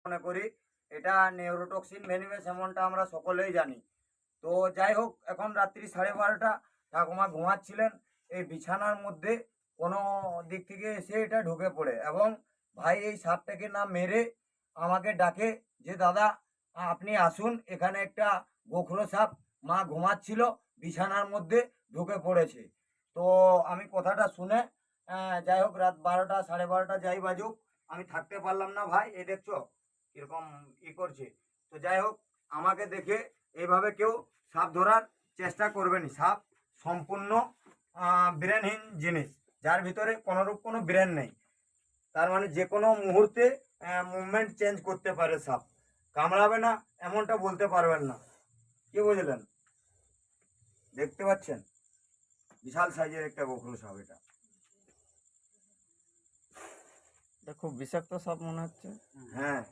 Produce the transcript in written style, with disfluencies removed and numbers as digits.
মনে করি এটা নিউরোটক্সিন ভেনিমেস, এমনটা আমরা সকলেই জানি। তো যাই হোক, এখন রাত্রি 12:30 ঠাকুমা ঘুমাচ্ছিলেন, এই বিছানার মধ্যে কোনো দিক থেকে এসে এটা ঢুকে পড়ে এবং ভাই এই সাপটাকে না মেরে আমাকে ডাকে যে দাদা আপনি আসুন, এখানে একটা গোখরো সাপ মা ঘুমাচ্ছিল বিছানার মধ্যে ঢুকে পড়েছে। তো আমি কথাটা শুনে যাই হোক, রাত 12টা 12:30 যাই বাজুক, আমি থাকতে পারলাম না। ভাই এই দেখছো কিরকম করছে। তো যাই হোক, আমাকে দেখে এইভাবে কেউ সাপ ধরার চেষ্টা করবেনি। সাপ সম্পূর্ণ ব্রেনহীন জিনিস, যার ভিতরে কোনোরূপ কোনো ব্রেন নেই। তার মানে যে কোনো মুহূর্তে মুভমেন্ট চেঞ্জ করতে পারে সাপ। কামড়াবে না এমনটা বলতে পারবেন না। কি বুঝলেন? দেখতে পাচ্ছেন বিশাল সাইজের একটা গোখরো সাপ। এটা এটা খুব বিষাক্ত সাপ মনে হচ্ছে। হ্যাঁ।